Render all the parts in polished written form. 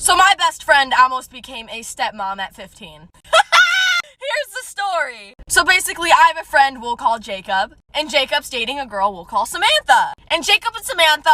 So my best friend almost became a stepmom at 15. Here's the story. So basically, I have a friend we'll call Jacob, and Jacob's dating a girl we'll call Samantha. And Jacob and Samantha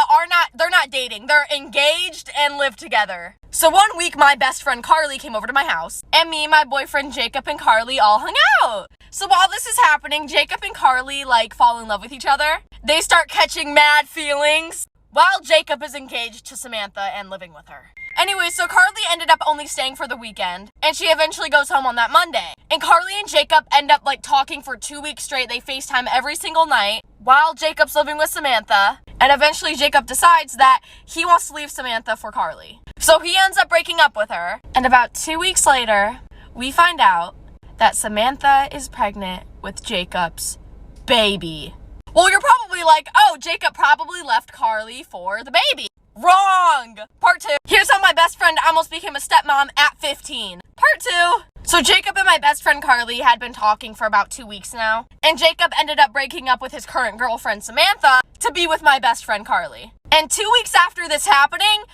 they're not dating, they're engaged and live together. So one week, my best friend Carly came over to my house, and me, my boyfriend Jacob, and Carly all hung out. So while this is happening, Jacob and Carly, fall in love with each other. They start catching mad feelings while Jacob is engaged to Samantha and living with her. Anyway, so Carly ended up only staying for the weekend, and she eventually goes home on that Monday. And Carly and Jacob end up, talking for 2 weeks straight. They FaceTime every single night while Jacob's living with Samantha. And eventually Jacob decides that he wants to leave Samantha for Carly. So he ends up breaking up with her. And about 2 weeks later, we find out that Samantha is pregnant with Jacob's baby. Well, you're probably like, oh, Jacob probably left Carly for the baby. Wrong! Part 2. Here's how my best friend almost became a stepmom at 15. Part 2. So Jacob and my best friend Carly had been talking for about 2 weeks now. And Jacob ended up breaking up with his current girlfriend Samantha to be with my best friend Carly. And 2 weeks after this happening,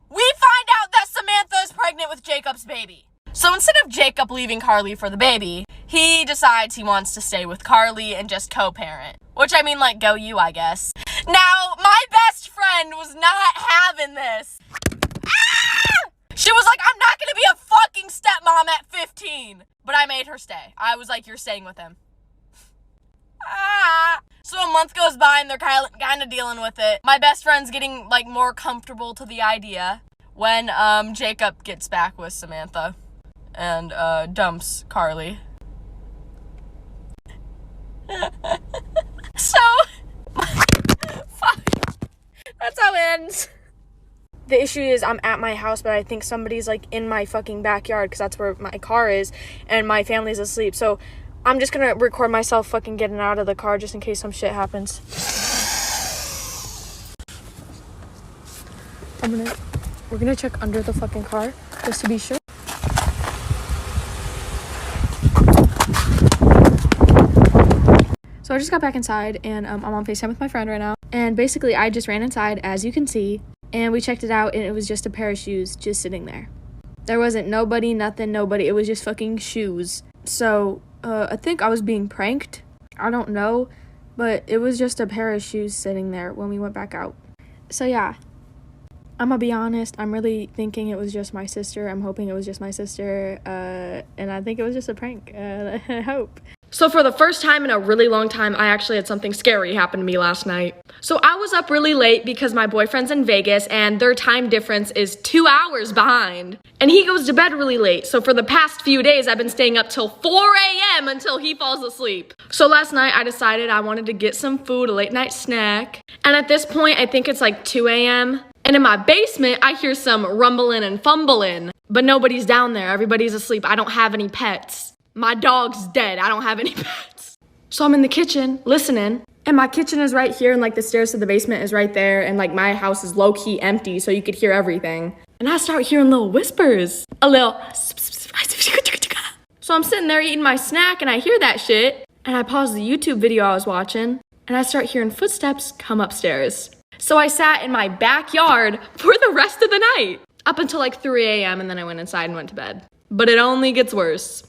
we find out that Samantha is pregnant with Jacob's baby. So instead of Jacob leaving Carly for the baby, he decides he wants to stay with Carly and just co-parent. Which, I mean, go you, I guess. Now, my best friend was not having this. Ah! She was like, I'm not gonna be a fucking stepmom at 15. But I made her stay. I was like, you're staying with him. Ah! So a month goes by and they're kind of dealing with it. My best friend's getting, more comfortable to the idea when, Jacob gets back with Samantha and, dumps Carly. So, fuck. That's how it ends. The issue is I'm at my house, but I think somebody's, in my fucking backyard, because that's where my car is, and my family's asleep. So, I'm just gonna record myself fucking getting out of the car just in case some shit happens. We're gonna check under the fucking car, just to be sure. So I just got back inside, and I'm on FaceTime with my friend right now. And basically, I just ran inside, as you can see, and we checked it out, and it was just a pair of shoes just sitting there. There wasn't nobody, nothing, nobody. It was just fucking shoes. So, I think I was being pranked. I don't know, but it was just a pair of shoes sitting there when we went back out. So, yeah. I'm gonna be honest, I'm really thinking it was just my sister. I'm hoping it was just my sister, and I think it was just a prank. I hope. So for the first time in a really long time, I actually had something scary happen to me last night. So I was up really late because my boyfriend's in Vegas and their time difference is 2 hours behind. And he goes to bed really late. So for the past few days, I've been staying up till 4 a.m. until he falls asleep. So last night, I decided I wanted to get some food, a late night snack. And at this point, I think it's 2 a.m. And in my basement, I hear some rumbling and fumbling. But nobody's down there. Everybody's asleep. I don't have any pets. My dog's dead. I don't have any pets. So I'm in the kitchen listening. And my kitchen is right here. And the stairs to the basement is right there. And my house is low key empty. So you could hear everything. And I start hearing little whispers. A little. So I'm sitting there eating my snack. And I hear that shit. And I pause the YouTube video I was watching. And I start hearing footsteps come upstairs. So I sat in my backyard for the rest of the night. Up until 3 a.m. And then I went inside and went to bed. But it only gets worse.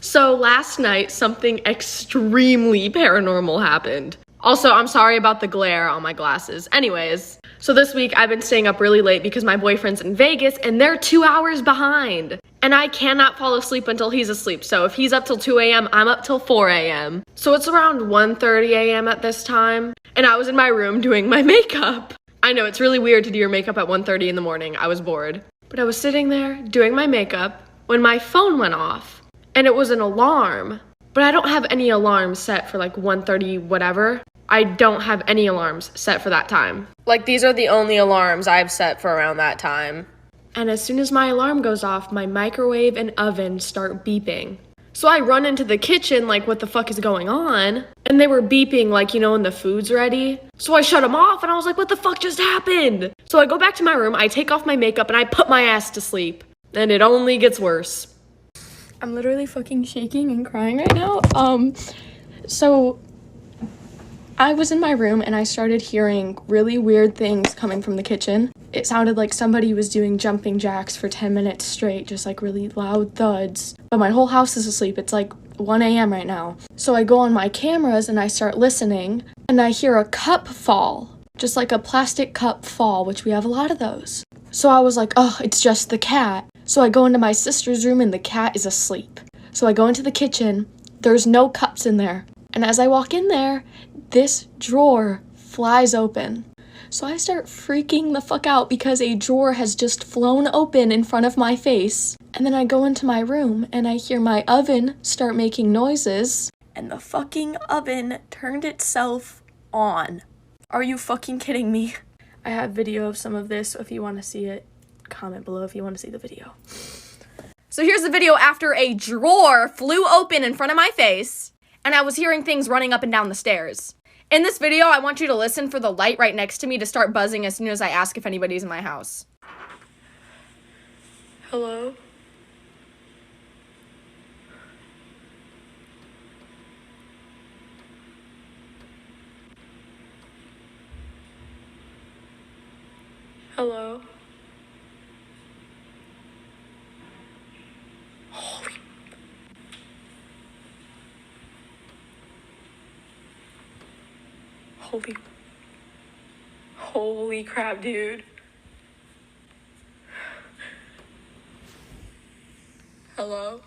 So last night, something extremely paranormal happened. Also, I'm sorry about the glare on my glasses. Anyways, so this week I've been staying up really late because my boyfriend's in Vegas and they're 2 hours behind. And I cannot fall asleep until he's asleep. So if he's up till 2 a.m., I'm up till 4 a.m. So it's around 1:30 a.m. at this time. And I was in my room doing my makeup. I know it's really weird to do your makeup at 1:30 in the morning. I was bored. But I was sitting there doing my makeup when my phone went off. And it was an alarm, but I don't have any alarms set for 1:30 whatever. I don't have any alarms set for that time. These are the only alarms I've set for around that time. And as soon as my alarm goes off, my microwave and oven start beeping. So I run into the kitchen what the fuck is going on? And they were beeping when the food's ready. So I shut them off and I was like, what the fuck just happened? So I go back to my room, I take off my makeup and I put my ass to sleep. And it only gets worse. I'm literally fucking shaking and crying right now. So I was in my room and I started hearing really weird things coming from the kitchen. It sounded like somebody was doing jumping jacks for 10 minutes straight, just like really loud thuds. But my whole house is asleep. It's like 1 a.m. right now. So I go on my cameras and I start listening and I hear a cup fall, just like a plastic cup fall, which we have a lot of those. So I was like, oh, it's just the cat. So I go into my sister's room and the cat is asleep. So I go into the kitchen. There's no cups in there. And as I walk in there, this drawer flies open. So I start freaking the fuck out because a drawer has just flown open in front of my face. And then I go into my room and I hear my oven start making noises. And the fucking oven turned itself on. Are you fucking kidding me? I have video of some of this, so if you want to see it, comment below if you want to see the video. So here's the video after a drawer flew open in front of my face. And I was hearing things running up and down the stairs. In this video, I want you to listen for the light right next to me to start buzzing as soon as I ask if anybody's in my house. Hello? Hello? Holy crap, dude. Hello?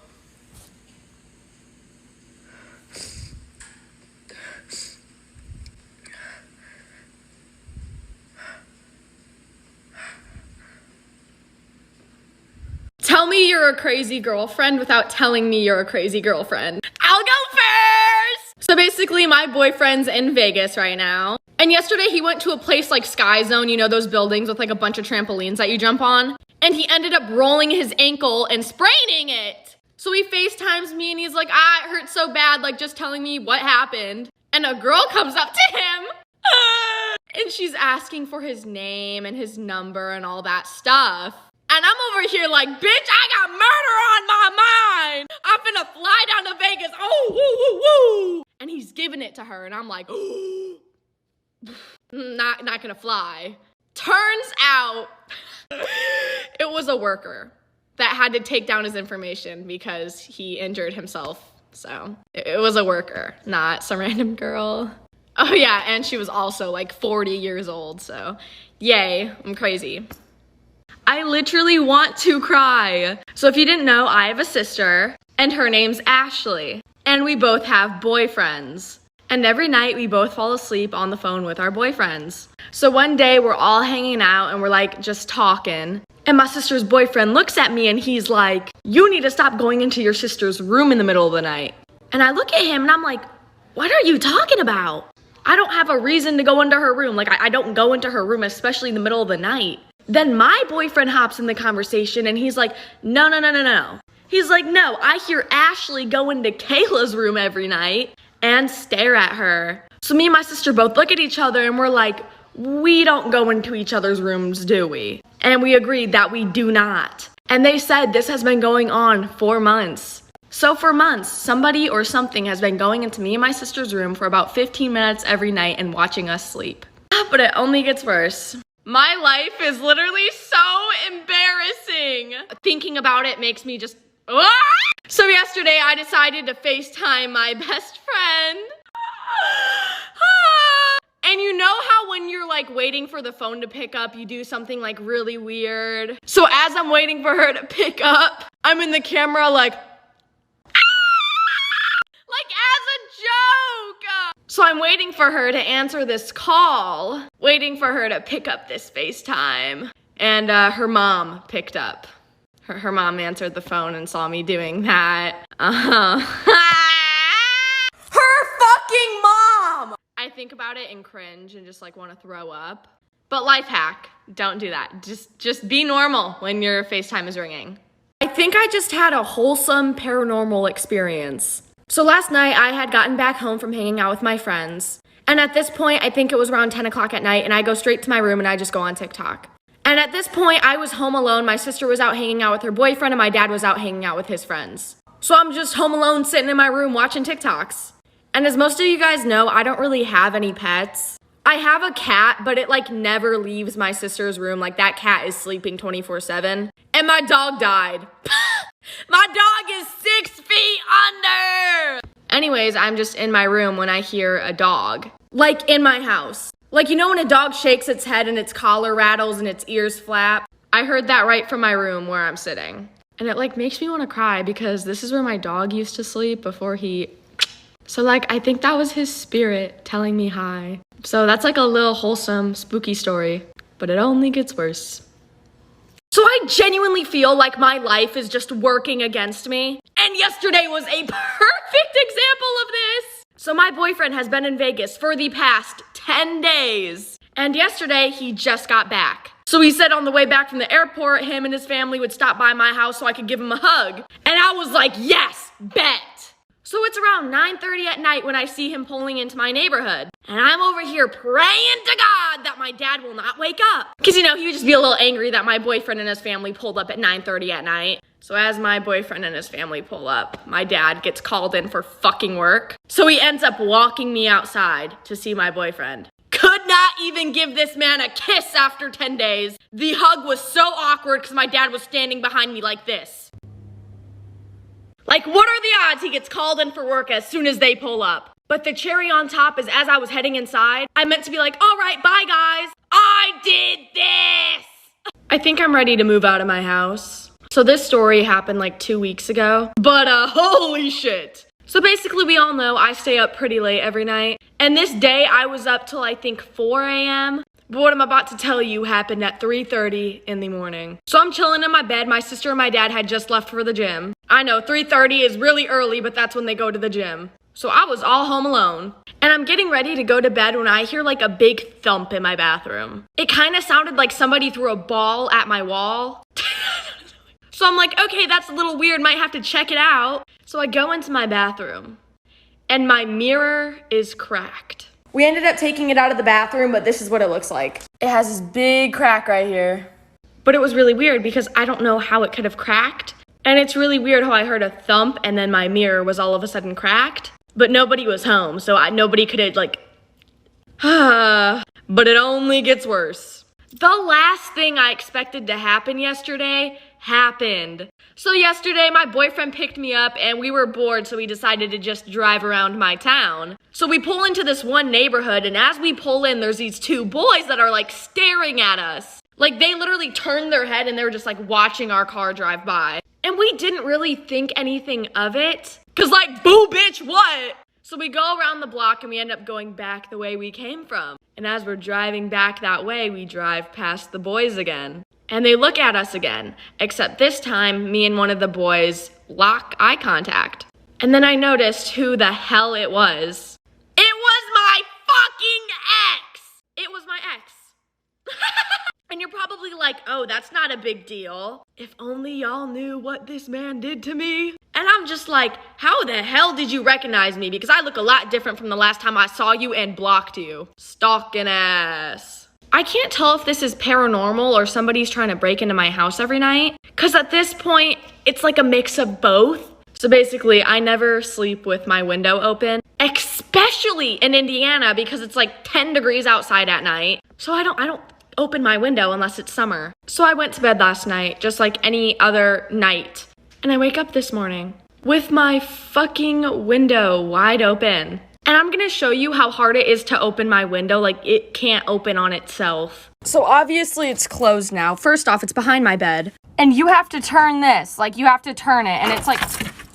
Tell me you're a crazy girlfriend without telling me you're a crazy girlfriend. I'll go first! So basically, my boyfriend's in Vegas right now. And yesterday he went to a place like Sky Zone, you know, those buildings with like a bunch of trampolines that you jump on. And he ended up rolling his ankle and spraining it. So he FaceTimes me and he's like, it hurts so bad, like just telling me what happened. And a girl comes up to him and she's asking for his name and his number and all that stuff. And I'm over here like, bitch, I got murder on my mind. I'm finna fly down to Vegas. Oh, woo, woo, woo. And he's giving it to her. And I'm like, not gonna fly. Turns out it was a worker that had to take down his information because he injured himself. So it was a worker, not some random girl. Oh yeah, and she was also like 40 years old. So yay, I'm crazy. I literally want to cry. So if you didn't know, I have a sister and her name's Ashley. And we both have boyfriends. And every night we both fall asleep on the phone with our boyfriends. So one day we're all hanging out and we're like just talking. And my sister's boyfriend looks at me and he's like, you need to stop going into your sister's room in the middle of the night. And I look at him and I'm like, what are you talking about? I don't have a reason to go into her room. Like I don't go into her room, especially in the middle of the night. Then my boyfriend hops in the conversation and he's like, no. He's like, no, I hear Ashley go into Kayla's room every night and stare at her. So me and my sister both look at each other and we're like, we don't go into each other's rooms, do we? And we agreed that we do not. And they said this has been going on for months. So for months, somebody or something has been going into me and my sister's room for about 15 minutes every night and watching us sleep. But it only gets worse. My life is literally so embarrassing. Thinking about it makes me just, So yesterday I decided to FaceTime my best friend. And you know how when you're like waiting for the phone to pick up, you do something like really weird? So as I'm waiting for her to pick up, I'm in the camera like as a joke. So I'm waiting for her to answer this call, waiting for her to pick up this FaceTime. And her mom picked up. Her mom answered the phone and saw me doing that. Her fucking mom! I think about it and cringe and just like want to throw up. But life hack, don't do that. Just be normal when your FaceTime is ringing. I think I just had a wholesome paranormal experience. So last night I had gotten back home from hanging out with my friends. And at this point, I think it was around 10 o'clock at night and I go straight to my room and I just go on TikTok. And at this point, I was home alone. My sister was out hanging out with her boyfriend and my dad was out hanging out with his friends. So I'm just home alone sitting in my room watching TikToks. And as most of you guys know, I don't really have any pets. I have a cat, but it like never leaves my sister's room. Like that cat is sleeping 24/7. And my dog died. My dog is 6 feet under. Anyways, I'm just in my room when I hear a dog. Like in my house. Like, you know when a dog shakes its head and its collar rattles and its ears flap? I heard that right from my room where I'm sitting. And it like makes me want to cry because this is where my dog used to sleep before he... So like, I think that was his spirit telling me hi. So that's like a little wholesome, spooky story, but it only gets worse. So I genuinely feel like my life is just working against me. And yesterday was a perfect example of this. So my boyfriend has been in Vegas for the past 10 days. And yesterday he just got back. So he said on the way back from the airport, him and his family would stop by my house so I could give him a hug. And I was like, yes, bet. So it's around 9:30 at night when I see him pulling into my neighborhood. And I'm over here praying to God that my dad will not wake up. Because, you know, he would just be a little angry that my boyfriend and his family pulled up at 9:30 at night. So as my boyfriend and his family pull up, my dad gets called in for fucking work. So he ends up walking me outside to see my boyfriend. Could not even give this man a kiss after 10 days. The hug was so awkward because my dad was standing behind me like this. Like, what are the odds he gets called in for work as soon as they pull up? But the cherry on top is as I was heading inside, I meant to be like, all right, bye guys. I did this. I think I'm ready to move out of my house. So this story happened like 2 weeks ago, but holy shit. So basically we all know I stay up pretty late every night. And this day I was up till I think 4 a.m. But what I'm about to tell you happened at 3:30 in the morning. So I'm chilling in my bed. My sister and my dad had just left for the gym. I know 3:30 is really early, but that's when they go to the gym. So I was all home alone. And I'm getting ready to go to bed when I hear like a big thump in my bathroom. It kind of sounded like somebody threw a ball at my wall. So I'm like, okay, that's a little weird. Might have to check it out. So I go into my bathroom and my mirror is cracked. We ended up taking it out of the bathroom, but this is what it looks like. It has this big crack right here. But it was really weird because I don't know how it could have cracked. And it's really weird how I heard a thump and then my mirror was all of a sudden cracked. But nobody was home, so nobody could have like, but it only gets worse. The last thing I expected to happen yesterday happened. So yesterday my boyfriend picked me up and we were bored, so we decided to just drive around my town. So we pull into this one neighborhood, and as we pull in, there's these two boys that are like staring at us. Like they literally turned their head and they were just like watching our car drive by. And we didn't really think anything of it. Cause like, boo bitch, what? So we go around the block and we end up going back the way we came from. And as we're driving back that way, we drive past the boys again. And they look at us again, except this time, me and one of the boys lock eye contact. And then I noticed who the hell it was. It was my fucking ex! It was my ex. And you're probably like, oh, that's not a big deal. If only y'all knew what this man did to me. And I'm just like, how the hell did you recognize me? Because I look a lot different from the last time I saw you and blocked you. Stalking ass. I can't tell if this is paranormal or somebody's trying to break into my house every night. Because at this point, it's like a mix of both. So basically, I never sleep with my window open, especially in Indiana because it's like 10 degrees outside at night. So I don't open my window unless it's summer. So I went to bed last night, just like any other night. And I wake up this morning with my fucking window wide open. And I'm gonna show you how hard it is to open my window. Like, it can't open on itself. So obviously it's closed now. First off, it's behind my bed. And you have to turn this. Like, you have to turn it. And it's like,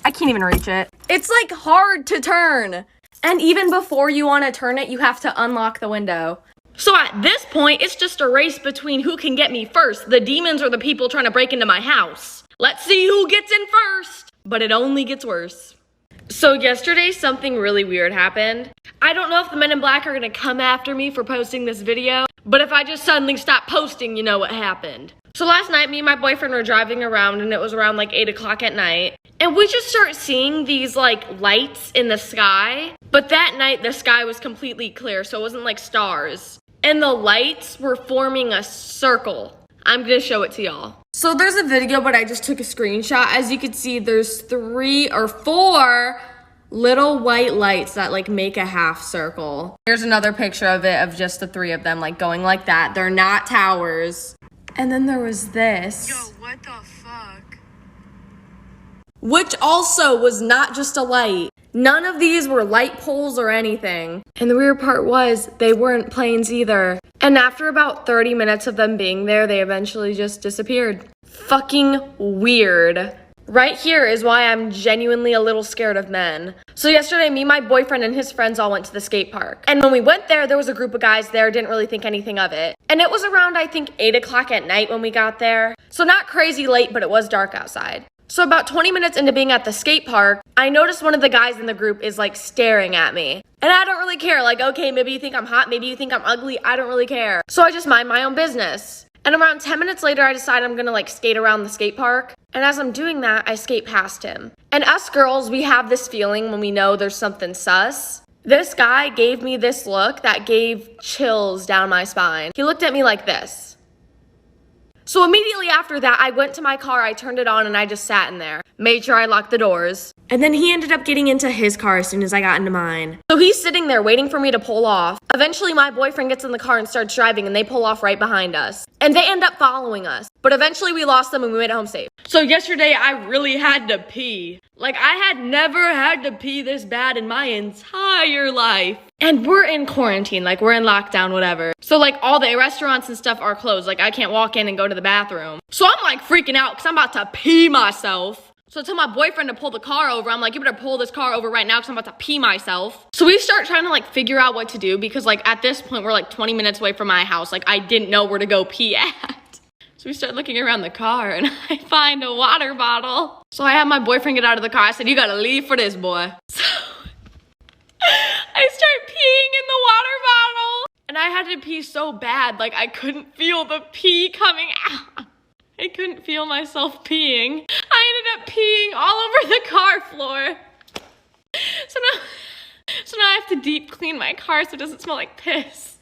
I can't even reach it. It's like hard to turn. And even before you wanna turn it, you have to unlock the window. So at this point, it's just a race between who can get me first, the demons or the people trying to break into my house. Let's see who gets in first. But it only gets worse. So yesterday, something really weird happened. I don't know if the Men in Black are gonna come after me for posting this video, but if I just suddenly stop posting, you know what happened. So last night, me and my boyfriend were driving around, and it was around like 8 o'clock at night. And we just start seeing these like lights in the sky. But that night, the sky was completely clear, so it wasn't like stars. And the lights were forming a circle. I'm gonna show it to y'all. So there's a video, but I just took a screenshot. As you can see, there's 3 or 4 little white lights that like make a half circle. Here's another picture of it of just the three of them like going like that. They're not towers. And then there was this. Yo, what the fuck? Which also was not just a light. None of these were light poles or anything. And the weird part was they weren't planes either. And after about 30 minutes of them being there, they eventually just disappeared. Fucking weird. Right here is why I'm genuinely a little scared of men. So yesterday, me, my boyfriend, and his friends all went to the skate park. And when we went there was a group of guys there, didn't really think anything of it. And it was around, I think, 8 o'clock at night when we got there. So not crazy late, but it was dark outside. So about 20 minutes into being at the skate park, I noticed one of the guys in the group is like staring at me. And I don't really care. Like, okay, maybe you think I'm hot, maybe you think I'm ugly. I don't really care. So I just mind my own business. And around 10 minutes later, I decide I'm gonna like skate around the skate park. And as I'm doing that, I skate past him. And us girls, we have this feeling when we know there's something sus. This guy gave me this look that gave chills down my spine. He looked at me like this. So immediately after that, I went to my car, I turned it on, and I just sat in there. Made sure I locked the doors. And then he ended up getting into his car as soon as I got into mine. So he's sitting there waiting for me to pull off. Eventually, my boyfriend gets in the car and starts driving, and they pull off right behind us. And they end up following us. But eventually, we lost them, and we made it home safe. So yesterday, I really had to pee. Like, I had never had to pee this bad in my entire life. And we're in quarantine, like we're in lockdown, whatever. So like all the restaurants and stuff are closed. Like I can't walk in and go to the bathroom. So I'm like freaking out because I'm about to pee myself. So I tell my boyfriend to pull the car over. I'm like, you better pull this car over right now because I'm about to pee myself. So we start trying to like figure out what to do because like at this point we're like 20 minutes away from my house. Like I didn't know where to go pee at. So we start looking around the car and I find a water bottle. So I had my boyfriend get out of the car. I said, you gotta leave for this, boy. So I start peeing in the water bottle. And I had to pee so bad, like I couldn't feel the pee coming out. I couldn't feel myself peeing. I ended up peeing all over the car floor. So now I have to deep clean my car so it doesn't smell like piss.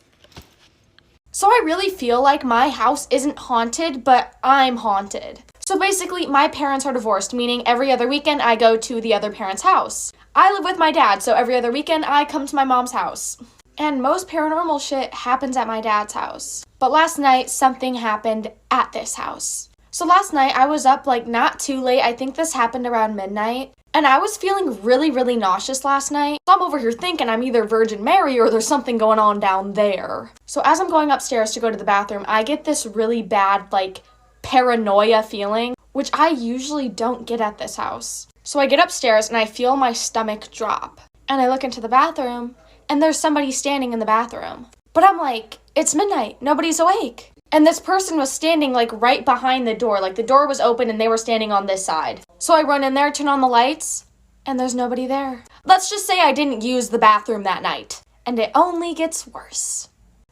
So I really feel like my house isn't haunted, but I'm haunted. So basically, my parents are divorced, meaning every other weekend I go to the other parent's house. I live with my dad, so every other weekend I come to my mom's house. And most paranormal shit happens at my dad's house. But last night, something happened at this house. So last night, I was up like not too late. I think this happened around midnight. And I was feeling really, really nauseous last night. So I'm over here thinking I'm either Virgin Mary or there's something going on down there. So as I'm going upstairs to go to the bathroom, I get this really bad, like, paranoia feeling, which I usually don't get at this house. So I get upstairs and I feel my stomach drop. And I look into the bathroom and there's somebody standing in the bathroom. But I'm like, it's midnight, nobody's awake. And this person was standing like right behind the door. Like the door was open and they were standing on this side. So I run in there, turn on the lights, and there's nobody there. Let's just say I didn't use the bathroom that night. And it only gets worse.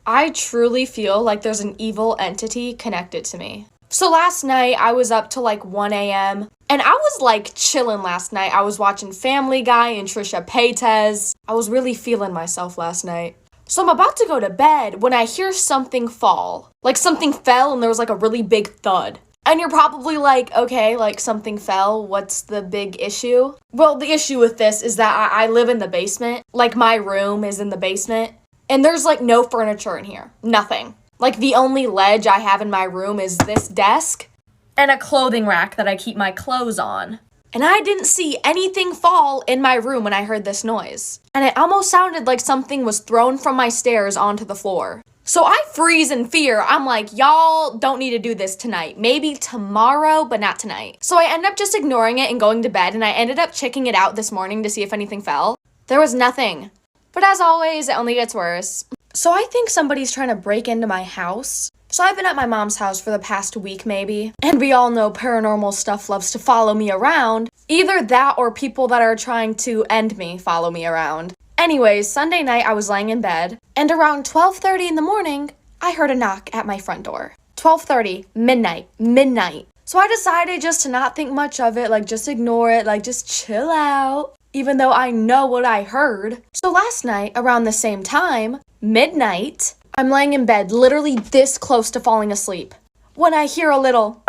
I truly feel like there's an evil entity connected to me. So last night I was up till like 1 a.m. and I was like chilling last night. I was watching Family Guy and Trisha Paytas. I was really feeling myself last night. So I'm about to go to bed when I hear something fall. Like something fell and there was like a really big thud. And you're probably like, okay, like something fell, what's the big issue? Well, the issue with this is that I live in the basement. Like my room is in the basement. And there's like no furniture in here. Nothing. Like the only ledge I have in my room is this desk and a clothing rack that I keep my clothes on. And I didn't see anything fall in my room when I heard this noise. And it almost sounded like something was thrown from my stairs onto the floor. So I freeze in fear. I'm like, y'all don't need to do this tonight. Maybe tomorrow, but not tonight. So I end up just ignoring it and going to bed, and I ended up checking it out this morning to see if anything fell. There was nothing. But as always, it only gets worse. So I think somebody's trying to break into my house. So I've been at my mom's house for the past week maybe, and we all know paranormal stuff loves to follow me around. Either that or people that are trying to end me follow me around. Anyways, Sunday night I was laying in bed, and around 12:30 in the morning, I heard a knock at my front door. 12:30, midnight. So I decided just to not think much of it, like just ignore it, like just chill out, even though I know what I heard. So last night, around the same time, midnight, I'm laying in bed, literally this close to falling asleep, when I hear a little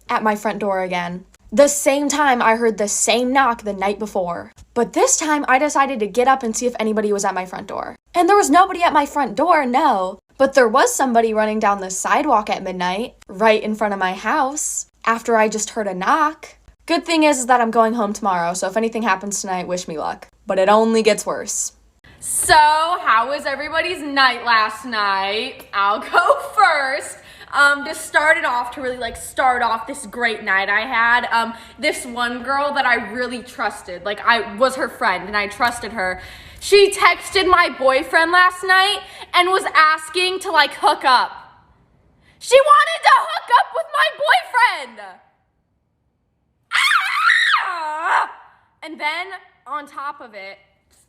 at my front door again. The same time I heard the same knock the night before. But this time, I decided to get up and see if anybody was at my front door. And there was nobody at my front door, no. But there was somebody running down the sidewalk at midnight, right in front of my house, after I just heard a knock. Good thing is that I'm going home tomorrow, so if anything happens tonight, wish me luck. But it only gets worse. So, how was everybody's night last night? I'll go first. To start it off, to really start off this great night I had, this one girl that I really trusted, I was her friend and I trusted her. She texted my boyfriend last night and was asking to hook up. She wanted to hook up with my boyfriend! Ah! And then, on top of it,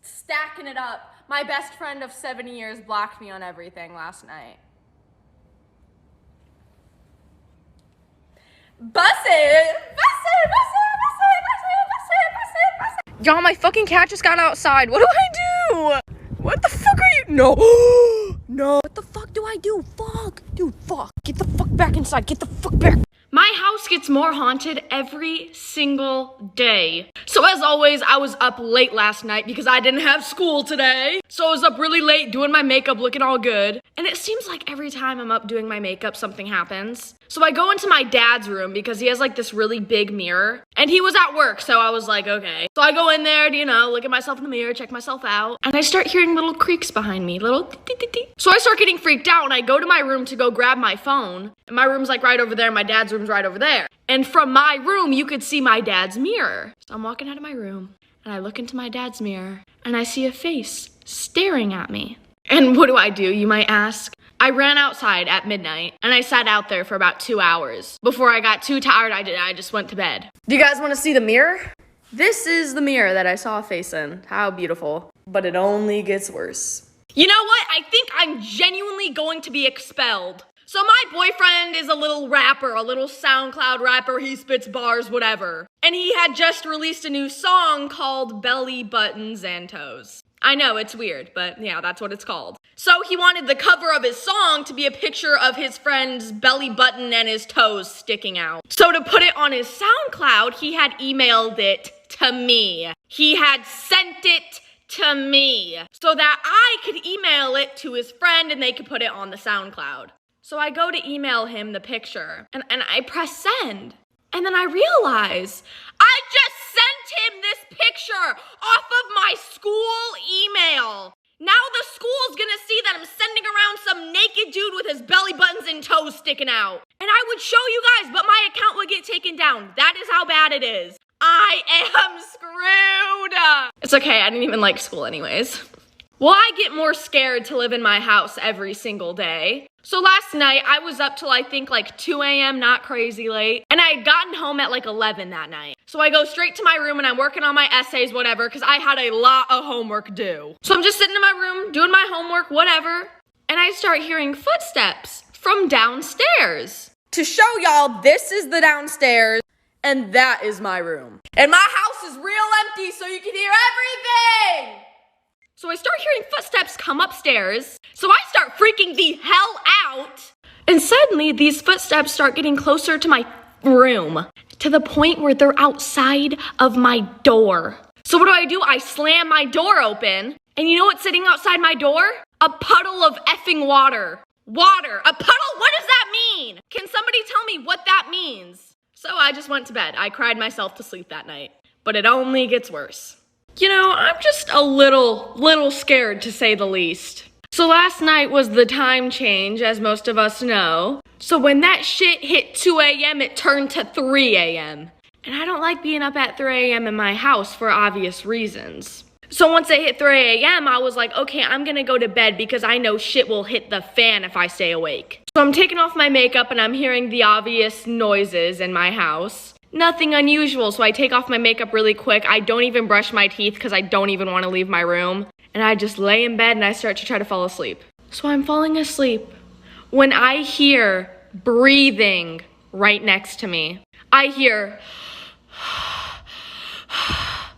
stacking it up, my best friend of 7 years blocked me on everything last night. Bust it! Y'all, my fucking cat just got outside. What do I do? What the fuck are you? No. No. What the fuck do I do? Fuck. Dude, fuck. Get the fuck back inside. Get the fuck back. My house gets more haunted every single day. So as always, I was up late last night because I didn't have school today. So I was up really late doing my makeup, looking all good. And it seems like every time I'm up doing my makeup, something happens. So I go into my dad's room because he has this really big mirror. And he was at work, so I was like, okay. So I go in there to, look at myself in the mirror, check myself out. And I start hearing little creaks behind me, little tee-tee-tee-tee. So I start getting freaked out and I go to my room to go grab my phone. And my room's right over there, my dad's room's right over there. And from my room, you could see my dad's mirror. So I'm walking out of my room and I look into my dad's mirror and I see a face staring at me. And what do, you might ask? I ran outside at midnight and I sat out there for about 2 hours. Before I got too tired, I just went to bed. Do you guys want to see the mirror? This is the mirror that I saw a face in. How beautiful. But it only gets worse. You know what? I think I'm genuinely going to be expelled. So my boyfriend is a little rapper, a little SoundCloud rapper. He spits bars, whatever. And he had just released a new song called Belly Buttons and Toes. I know, it's weird, but yeah, that's what it's called. So he wanted the cover of his song to be a picture of his friend's belly button and his toes sticking out. So to put it on his SoundCloud, he had emailed it to me. He had sent it to me so that I could email it to his friend and they could put it on the SoundCloud. So I go to email him the picture and I press send. And then I realize I just sent him this picture off of my school email. Now the school's gonna see that I'm sending around some naked dude with his belly buttons and toes sticking out. And I would show you guys, but my account would get taken down. That is how bad it is. I am screwed. It's okay, I didn't even like school anyways. Well, I get more scared to live in my house every single day. So last night, I was up till I think 2 a.m., not crazy late. And I had gotten home at 11 that night. So I go straight to my room and I'm working on my essays, whatever, because I had a lot of homework due. So I'm just sitting in my room, doing my homework, whatever. And I start hearing footsteps from downstairs. To show y'all, this is the downstairs and that is my room. And my house is real empty so you can hear everything. So I start hearing footsteps come upstairs. So I start freaking the hell out. And suddenly these footsteps start getting closer to my room to the point where they're outside of my door. So what do? I slam my door open. And you know what's sitting outside my door? A puddle of effing water. Water. A puddle? What does that mean? Can somebody tell me what that means? So I just went to bed. I cried myself to sleep that night. But it only gets worse. You know, I'm just a little scared to say the least. So last night was the time change, as most of us know. So when that shit hit 2 a.m., it turned to 3 a.m. And I don't like being up at 3 a.m. in my house for obvious reasons. So once it hit 3 a.m., I was like, okay, I'm gonna go to bed because I know shit will hit the fan if I stay awake. So I'm taking off my makeup and I'm hearing the obvious noises in my house. Nothing unusual, so I take off my makeup really quick. I don't even brush my teeth because I don't even want to leave my room. And I just lay in bed and I start to try to fall asleep. So I'm falling asleep when I hear breathing right next to me. I hear...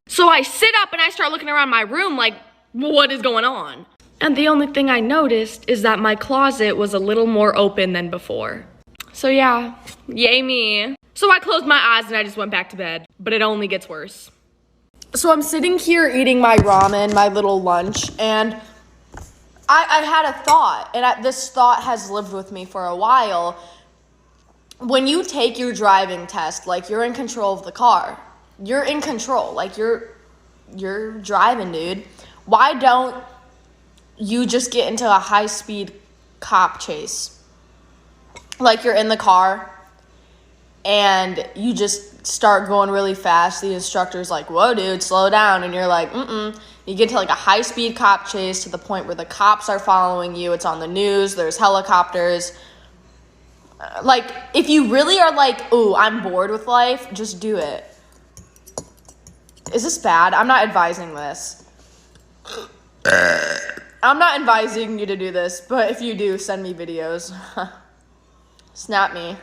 So I sit up and I start looking around my room like, what is going on? And the only thing I noticed is that my closet was a little more open than before. So yeah, yay me. So I closed my eyes and I just went back to bed, but it only gets worse. So I'm sitting here eating my ramen, my little lunch, and I had a thought, and this thought has lived with me for a while. When you take your driving test, like, you're in control of the car. You're in control. Like, you're driving, dude. Why don't you just get into a high-speed cop chase? Like, you're in the car, and you just start going really fast. The instructor's like, whoa, dude, slow down. And you're like, You get to, like, a high-speed cop chase to the point where the cops are following you. It's on the news. There's helicopters. Like, if you really are like, ooh, I'm bored with life, just do it. Is this bad? I'm not advising this. I'm not advising you to do this, but if you do, send me videos. Snap me.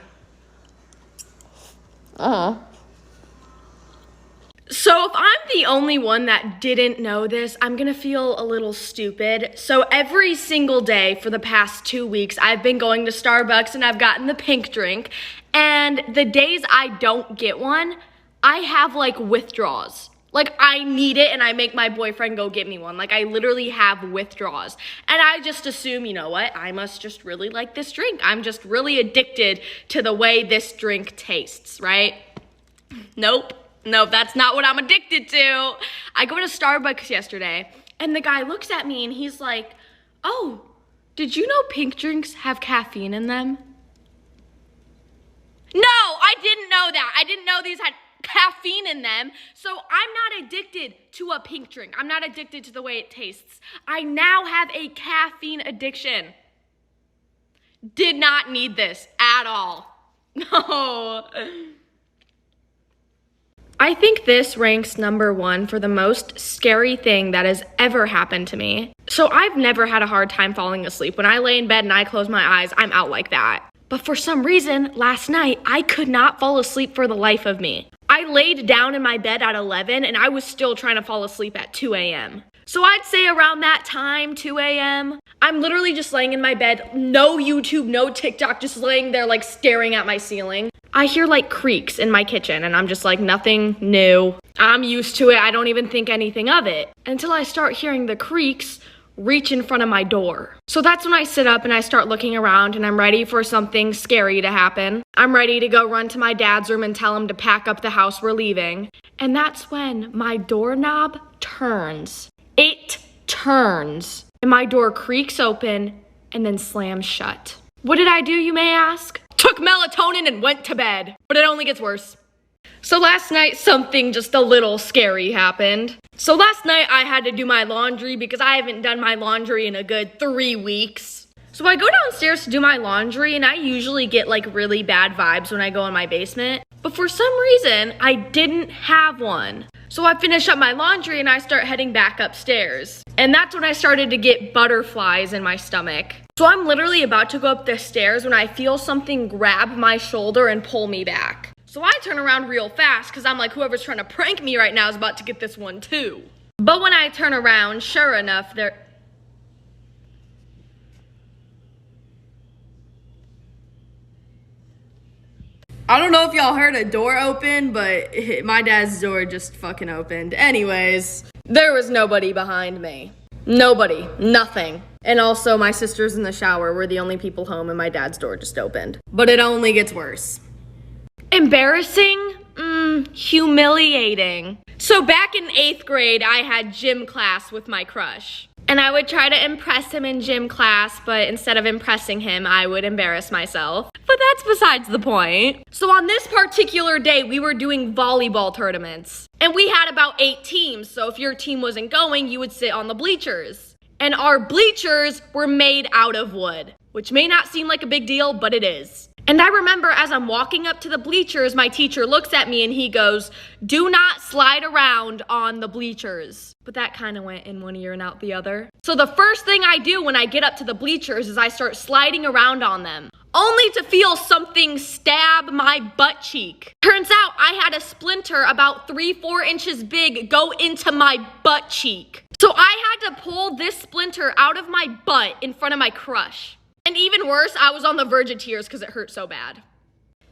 So if I'm the only one that didn't know this, I'm gonna feel a little stupid. So every single day for the past 2 weeks, I've been going to Starbucks and I've gotten the pink drink. And the days I don't get one, I have like withdrawals. Like, I need it and I make my boyfriend go get me one. Like, I literally have withdrawals. And I just assume, you know what, I must just really like this drink. I'm just really addicted to the way this drink tastes, right? Nope, that's not what I'm addicted to. I go to Starbucks yesterday and the guy looks at me and he's like, oh, did you know pink drinks have caffeine in them? No, I didn't know that. I didn't know these had caffeine in them. So I'm not addicted to a pink drink. I'm not addicted to the way it tastes. I now have a caffeine addiction. Did not need this at all. No. I think this ranks number 1 for the most scary thing that has ever happened to me. So I've never had a hard time falling asleep. When I lay in bed and I close my eyes, I'm out like that. But for some reason, last night, I could not fall asleep for the life of me. I laid down in my bed at 11 and I was still trying to fall asleep at 2 a.m. So I'd say around that time, 2 a.m., I'm literally just laying in my bed, no YouTube, no TikTok, just laying there like staring at my ceiling. I hear like creaks in my kitchen and I'm just like, nothing new. I'm used to it. I don't even think anything of it until I start hearing the creaks reach in front of my door. So that's when I sit up and I start looking around and I'm ready for something scary to happen. I'm ready to go run to my dad's room and tell him to pack up the house we're leaving. And that's when my doorknob turns. It turns. And my door creaks open and then slams shut. What did I do, you may ask? Took melatonin and went to bed. But it only gets worse. So last night, something just a little scary happened. So last night, I had to do my laundry because I haven't done my laundry in a good 3 weeks. So I go downstairs to do my laundry, and I usually get like really bad vibes when I go in my basement. But for some reason, I didn't have one. So I finish up my laundry and I start heading back upstairs. And that's when I started to get butterflies in my stomach. So I'm literally about to go up the stairs when I feel something grab my shoulder and pull me back. So I turn around real fast because I'm like, whoever's trying to prank me right now is about to get this one too. But when I turn around, sure enough, I don't know if y'all heard a door open, but my dad's door just fucking opened. Anyways, there was nobody behind me. Nobody, nothing. And also my sisters in the shower were the only people home and my dad's door just opened. But it only gets worse. Embarrassing? Humiliating. So back in 8th grade, I had gym class with my crush. And I would try to impress him in gym class, but instead of impressing him, I would embarrass myself. But that's besides the point. So on this particular day, we were doing volleyball tournaments. And we had about 8 teams, so if your team wasn't going, you would sit on the bleachers. And our bleachers were made out of wood, which may not seem like a big deal, but it is. And I remember as I'm walking up to the bleachers, my teacher looks at me and he goes, "Do not slide around on the bleachers." But that kind of went in one ear and out the other. So the first thing I do when I get up to the bleachers is I start sliding around on them, only to feel something stab my butt cheek. Turns out I had a splinter about 3-4 inches big go into my butt cheek. So I had to pull this splinter out of my butt in front of my crush. And even worse, I was on the verge of tears because it hurt so bad.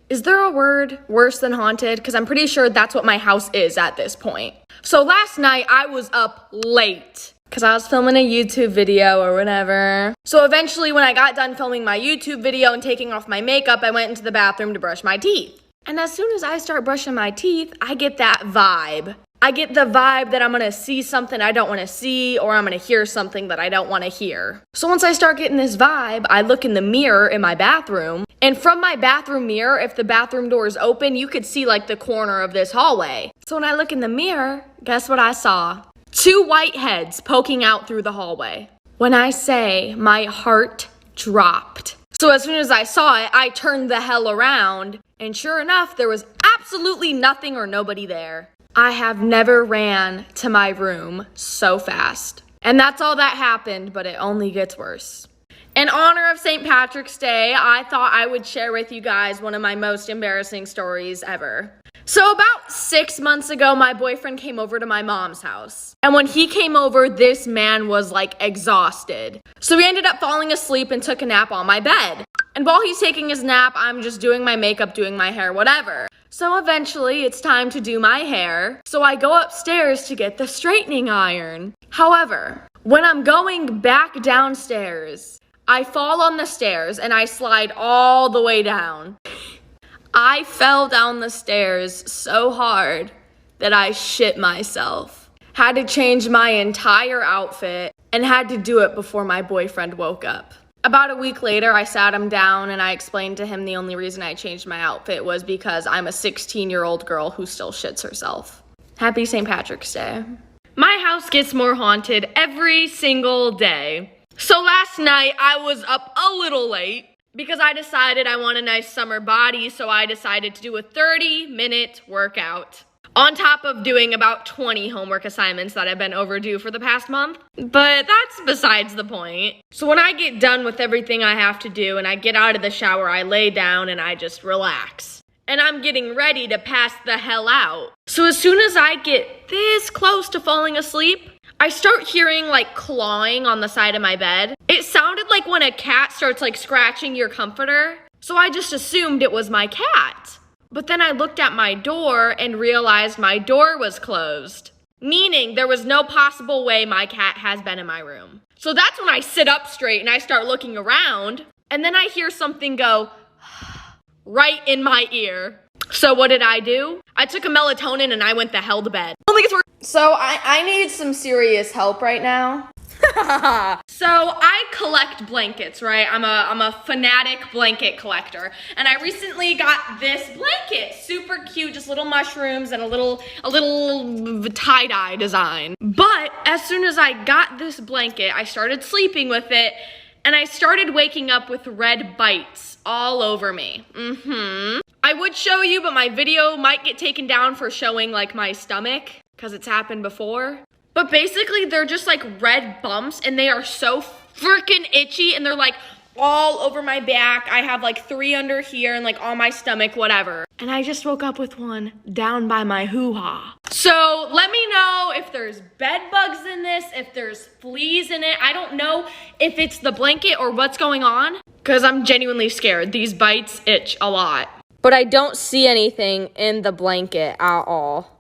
Is there a word worse than haunted? Because I'm pretty sure that's what my house is at this point. So last night I was up late because I was filming a YouTube video or whatever. So eventually when I got done filming my YouTube video and taking off my makeup, I went into the bathroom to brush my teeth. And as soon as I start brushing my teeth, I get that vibe. I get the vibe that I'm gonna see something I don't wanna see, or I'm gonna hear something that I don't wanna hear. So once I start getting this vibe, I look in the mirror in my bathroom, and from my bathroom mirror, if the bathroom door is open, you could see like the corner of this hallway. So when I look in the mirror, guess what I saw? 2 white heads poking out through the hallway. When I say my heart dropped. So as soon as I saw it, I turned the hell around, and sure enough, there was absolutely nothing or nobody there. I have never ran to my room so fast. And that's all that happened, but it only gets worse. In honor of St. Patrick's Day, I thought I would share with you guys one of my most embarrassing stories ever. So about 6 months ago, my boyfriend came over to my mom's house. And when he came over, this man was like exhausted. So we ended up falling asleep and took a nap on my bed. And while he's taking his nap, I'm just doing my makeup, doing my hair, whatever. So eventually it's time to do my hair. So I go upstairs to get the straightening iron. However, when I'm going back downstairs, I fall on the stairs and I slide all the way down. I fell down the stairs so hard that I shit myself. Had to change my entire outfit and had to do it before my boyfriend woke up. About a week later, I sat him down and I explained to him the only reason I changed my outfit was because I'm a 16-year-old girl who still shits herself. Happy St. Patrick's Day. My house gets more haunted every single day. So last night, I was up a little late because I decided I want a nice summer body, so I decided to do a 30-minute workout. On top of doing about 20 homework assignments that have been overdue for the past month. But that's besides the point. So when I get done with everything I have to do and I get out of the shower, I lay down and I just relax. And I'm getting ready to pass the hell out. So as soon as I get this close to falling asleep, I start hearing like clawing on the side of my bed. It sounded like when a cat starts like scratching your comforter. So I just assumed it was my cat. But then I looked at my door and realized my door was closed, meaning there was no possible way my cat has been in my room. So that's when I sit up straight and I start looking around, and then I hear something go right in my ear. So what did I do? I took a melatonin and I went the hell to bed. So I need some serious help right now. So I collect blankets, right? I'm a fanatic blanket collector, and I recently got this blanket, super cute, just little mushrooms and a little tie-dye design. But as soon as I got this blanket, I started sleeping with it, and I started waking up with red bites all over me. I would show you, but my video might get taken down for showing like my stomach, because it's happened before. But basically, they're just like red bumps, and they are so freaking itchy, and they're like all over my back. I have like 3 under here and like on my stomach, whatever. And I just woke up with one down by my hoo-ha. So let me know if there's bed bugs in this, if there's fleas in it. I don't know if it's the blanket or what's going on, because I'm genuinely scared. These bites itch a lot. But I don't see anything in the blanket at all.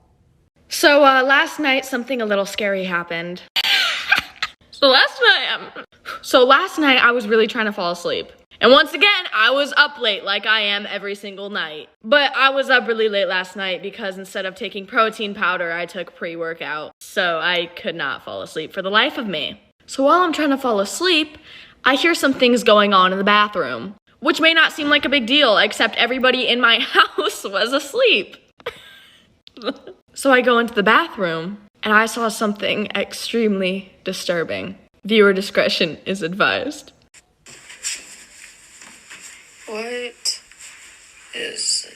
So last night, something a little scary happened. So last night I was really trying to fall asleep. And once again, I was up late like I am every single night. But I was up really late last night because instead of taking protein powder, I took pre-workout. So I could not fall asleep for the life of me. So while I'm trying to fall asleep, I hear some things going on in the bathroom, which may not seem like a big deal, except everybody in my house was asleep. So I go into the bathroom, and I saw something extremely disturbing. Viewer discretion is advised. What is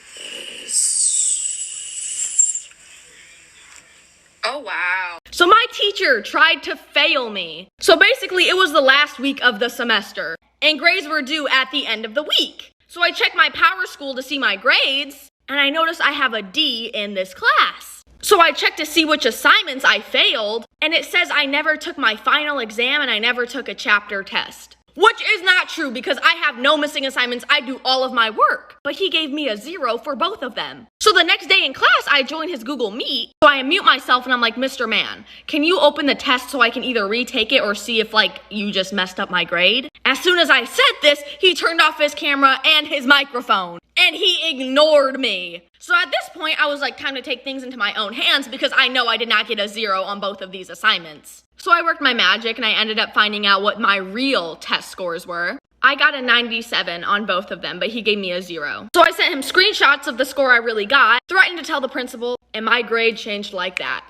this? Oh, wow. So my teacher tried to fail me. So basically, it was the last week of the semester, and grades were due at the end of the week. So I checked my Power School to see my grades, and I noticed I have a D in this class. So I checked to see which assignments I failed, and it says I never took my final exam and I never took a chapter test. Which is not true because I have no missing assignments. I do all of my work. But he gave me a 0 for both of them. So the next day in class, I joined his Google Meet. So I unmute myself and I'm like, Mr. Man, can you open the test so I can either retake it or see if like you just messed up my grade? As soon as I said this, he turned off his camera and his microphone. And he ignored me. So at this point, I was like, time to take things into my own hands because I know I did not get a 0 on both of these assignments. So I worked my magic and I ended up finding out what my real test scores were. I got a 97 on both of them, but he gave me a 0. So I sent him screenshots of the score I really got, threatened to tell the principal, and my grade changed like that.